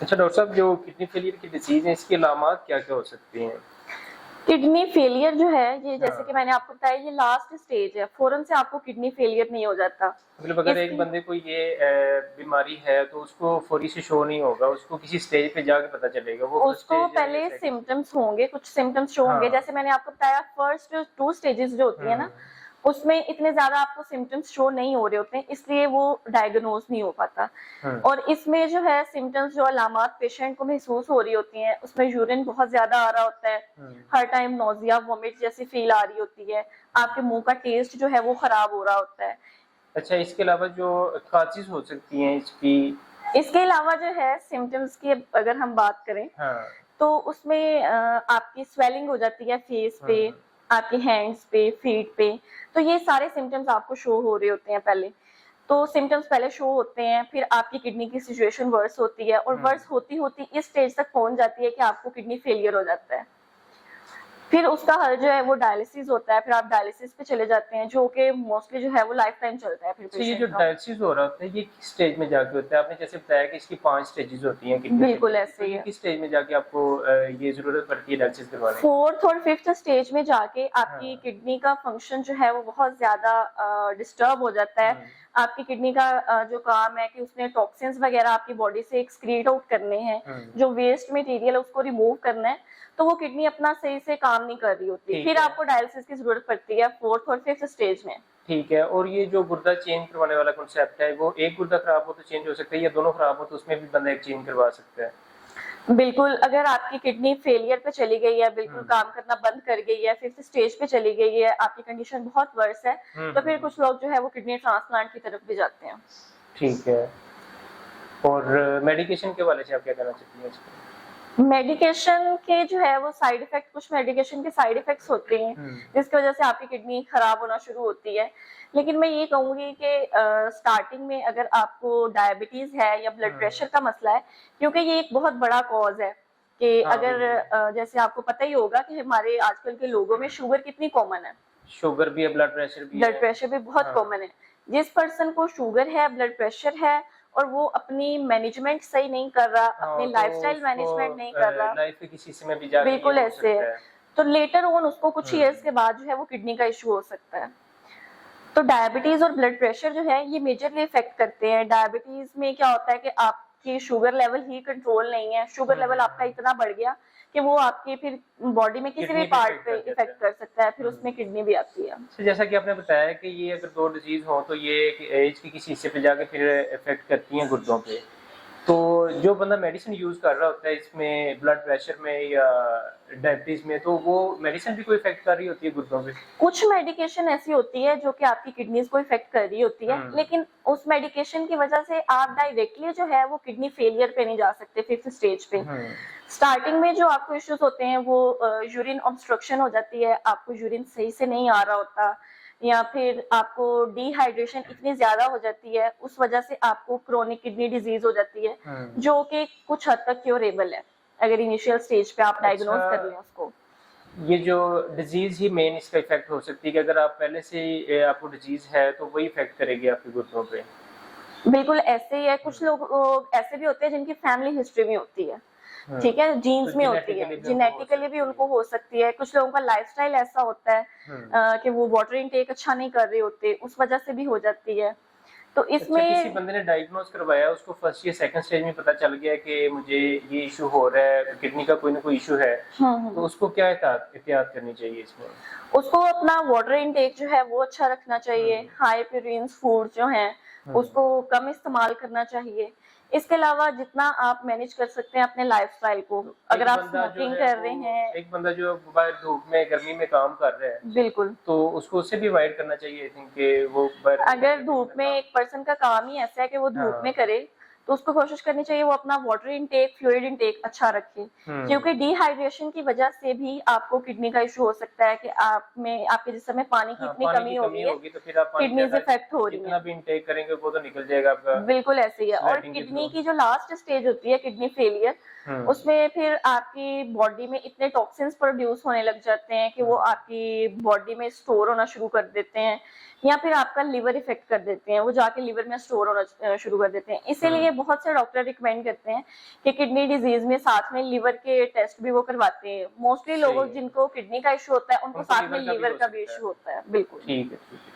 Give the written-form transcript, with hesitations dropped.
अच्छा डॉक्टर साहब, जो किडनी फेलियर की डिसीज़ है, इसकी अलामात क्या-क्या हो सकती हैं? किडनी फेलियर जो है ये जैसे कि हाँ, मैंने आपको बताया ये लास्ट स्टेज है, फ़ौरन से आपको किडनी फेलियर नहीं हो जाता। मतलब अगर एक इसकी बंदे को ये बीमारी है तो उसको फौरी से शो नहीं होगा, उसको किसी स्टेज पे जाके पता चलेगा, वो फर्स्ट उसको स्टेज है या पहले सेकंड? सिम्पटम्स होंगे, कुछ सिम्पटम्स शो होंगे, हाँ, जैसे मैंने आपको बताया फर्स्ट जो 2 स्टेजेस जो होती है हुँ, ना, उसमें इतने ज़्यादा आपको सिम्पटम्स शो नहीं हो रहे होते हैं, इसलिए वो डायग्नोज़ नहीं हो पाता। हुँ, और इसमें जो है सिम्पटम्स जो अलामात पेशेंट को महसूस हो रही होती हैं, उसमें यूरिन बहुत ज़्यादा आ रहा होता है, हुँ। हर टाइम नोज़िया, वॉमिट जैसी फ़ील आ रही होती है, आपके मुँह का टेस्ट जो है वो खराब हो रहा होता है। अच्छा, इसके अलावा जो काज़ेज़ हो सकती हैं इसकी। इसके अलावा जो है सिम्पटम्स की अगर हम बात करें हाँ, तो उसमें आपकी स्वेलिंग हो जाती है फेस पे, हुँ, आपके हैंड्स पे, फीट पे। तो ये सारे सिम्पटम्स आपको शो हो रहे होते हैं पहले। तो सिम्पटम्स पहले शो होते हैं, फिर आपकी किडनी की सिचुएशन वर्स होती है और हुँ। वर्स होती-होती इस स्टेज तक पहुँच जाती है कि आपको किडनी फेलियर हो जाता है। फिर उसका हल जो है वो डायलिसिस होता है, फिर आप डायलिसिस पे चले जाते हैं, जो कि मोस्टली जो है वो लाइफ टाइम चलता है फिर अच्छा, ये जो पेशेंट का। डायलिसिस हो रहा होता है, ये किस स्टेज में जाके होता है? आपने जैसे बताया कि इसकी 5 स्टेजेज़ होती हैं किडनी बिल्कुल फेलियर की, ऐसे तो ही ये है। किस स्टेज में जाके आपको ये ज़रूरत पड़ती है डायलिसिस करवाने की? 4th और 5th स्टेज में जाके आपकी हाँ, किडनी का फंक्शन जो है वो बहुत ज़्यादा डिस्टर्ब हो जाता है। हुँ, आपकी किडनी का जो काम है कि उसने टॉक्सिन्स वगैरह आपकी बॉडी से एक्सक्रीट आउट करने हैं, हुँ, जो वेस्ट मटेरियल है उसको रिमूव करना है, तो वो किडनी अपना सही से काम नहीं कर रही होती। ठीक फिर है। आपको डायलिसिस की ज़रूरत पड़ती है 4th और 5th स्टेज में। ठीक है, और ये जो गुर्दा चेंज करवाने वाला कॉन्सेप्ट है, वो एक गुर्दा खराब हो तो चेंज हो सकता है या दोनों खराब हो तो उसमें भी बंदा एक चेंज करवा सकता है? बिल्कुल, अगर आपकी किडनी फेलियर पे चली गई है, बिल्कुल हुँ, काम करना बंद कर गई है, 5th स्टेज पे चली गई है, आपकी कंडीशन बहुत वर्स है, हुँ, तो हुँ, फिर हुँ। कुछ लोग जो है वो किडनी ट्रांसप्लांट की तरफ भी जाते हैं। ठीक है, और मेडिकेशन के हवाले से आप क्या कहना चाहती हैं इसमें? मेडिकेशन के जो है वो साइड इफेक्ट कुछ मेडिकेशन के साइड इफेक्ट्स होते हैं, हुँ, जिसकी वजह से आपकी किडनी खराब होना शुरू होती है। लेकिन मैं ये कहूँगी कि स्टार्टिंग में अगर आपको डायबिटीज़ है या ब्लड हुँ। प्रेशर का मसला है, क्योंकि ये एक बहुत बड़ा कॉज़ है कि हाँ, अगर बिल्कुल। जैसे आपको पता ही होगा कि हमारे आजकल के लोगों में शुगर कितनी कॉमन है। शुगर भी है, ब्लड प्रेशर भी ब्लड है। प्रेशर भी बहुत हाँ, कॉमन है। जिस पर्सन को शुगर है, ब्लड प्रेशर है और वो अपनी मैनेजमेंट सही नहीं कर रहा, हाँ, अपनी तो लाइफस्टाइल उसको मैनेजमेंट नहीं कर रहा, लाइफ के किसी समय भी जाके ये बिल्कुल हो ऐसे है। सकता है। तो लेटर ऑन उसको कुछ हुँ, ईयर्स के बाद जो है वो किडनी का इश्यू हो सकता है। तो डायबिटीज और ब्लड प्रेशर जो है ये मेजरली इफेक्ट करते हैं। डायबिटीज में क्या होता है कि आपकी शुगर लेवल ही कंट्रोल नहीं है, शुगर हुँ, लेवल हुँ, आपका हुँ। इतना बढ़ गया कि वो आपके फिर बॉडी में किसी भी किडनी पे पार्ट इफ़ेक्ट पे कर जाता है। इफेक्ट कर सकता है, फिर हुँ। उसमें किडनी भी आती है। तो जैसा कि आपने बताया कि ये अगर 2 डिज़ीज़ हों तो ये एक एज के किसी हिस्से पे जाके फिर इफ़ेक्ट करती हैं गुर्दों पे। तो जो बंदा मेडिसिन यूज़ कर रहा होता है इसमें ब्लड प्रेशर में या डायबिटीज़ में, तो वो मेडिसिन भी कोई इफ़ेक्ट कर रही होती है गुर्दों पे? कुछ मेडिकेशन ऐसी होती है जो कि आपकी किडनीज को इफेक्ट कर रही होती है, हुँ, लेकिन उस मेडिकेशन की वजह से आप डायरेक्टली जो है वो किडनी फेलियर पे नहीं जा सकते 5th स्टेज पे। हुँ। स्टार्टिंग में जो आपको इश्यूज होते हैं वो यूरिन ऑब्स्ट्रक्शन हो जाती है, आपको यूरिन सही से नहीं आ रहा होता या फिर आपको डिहाइड्रेशन इतनी ज्यादा हो जाती है, उस वजह से आपको क्रोनिक किडनी डिजीज हो जाती है, हुँ। जो कि कुछ हद तक क्योरेबल है अगर इनिशियल स्टेज पे आप अच्छा, डायग्नोज कर लें उसको। ये जो डिज़ीज़ ही मेन इसका इफ़ेक्ट हो सकती है कि अगर आप पहले से ही आपको डिज़ीज़ है तो वही इफ़ेक्ट करेगी आपके गुर्दों पे? बिल्कुल ऐसे ही है, हुँ, कुछ लोग ऐसे भी होते हैं जिनकी फैमिली हिस्ट्री में होती है, हुँ। ठीक है, तो जीन्स में होती है, जेनेटिकली भी उनको हो जेनेटिकली भी सकती है। उनको हो सकती है। कुछ लोगों का लाइफस्टाइल ऐसा होता है हुँ। कि वो वाटर इनटेक अच्छा नहीं कर रहे होते, उस वजह से भी हो जाती है। तो अच्छा, किसी इसमें बंदे ने डायग्नोज़ करवाया, उसको फर्स्ट या सेकंड स्टेज में पता चल गया कि मुझे ये इश्यू हो रहा है, किडनी का कोई ना कोई इश्यू है, तो हम्म, उसको क्या एहतियात करनी चाहिए इसमें? उसको अपना वाटर इनटेक जो है वो अच्छा रखना चाहिए, हुँ, हाई प्रोटीन्स फूड जो हैं हुँ। उसको कम इस्तेमाल करना चाहिए। इसके अलावा जितना आप मैनेज कर सकते हैं अपने लाइफस्टाइल को, तो अगर आप स्मोकिंग कर रहे हैं, एक बंदा जो बाहर धूप में, गर्मी में काम कर रहा है, बिल्कुल। तो उसको उससे भी अवॉइड करना चाहिए आई थिंक कि वो बाहर अगर गर्मी धूप में में काम। एक पर्सन का काम ही ऐसा है कि वो धूप में हाँ। करे, तो उसको कोशिश करनी चाहिए वो अपना वाटर इनटेक, फ्लूइड इनटेक अच्छा रखे। हुँ। क्योंकि डिहाइड्रेशन की वजह से भी आपको किडनी का इश्यू हो सकता है कि आप में आपके जिस्म में पानी की हाँ, इतनी पानी की कमी हो कमी गई है, होगी तो फिर आप पानी किडनीज़ ज़्यादा इफेक्ट हो रही जितना हैं। भी इनटेक करेंगे वो तो निकल जाएगा आपका बिल्कुल ऐसे ही है। और स्वेटिंग के किडनी थ्रू। की जो लास्ट स्टेज होती है किडनी फेलियर, हुँ, उसमें फिर आपकी बॉडी में इतने टॉक्सिन्स प्रोड्यूस होने लग जाते हैं कि वो हुँ, आपकी बॉडी में स्टोर होना शुरू कर देते हैं। या फिर आपका लिवर इफेक्ट कर देते हैं, वो जाके लिवर में स्टोर होना शुरू कर देते हैं। इसीलिए बहुत से डॉक्टर रिकमेंड करते हैं कि किडनी डिजीज में साथ में लिवर के टेस्ट भी वो करवाते हैं। मोस्टली लोगों सही है। जिनको किडनी का इशू होता है उनको उनको साथ में liver का भी लिवर हो का भी सकता है। इशू होता है। बिल्कुल। ठीक है, ठीक है।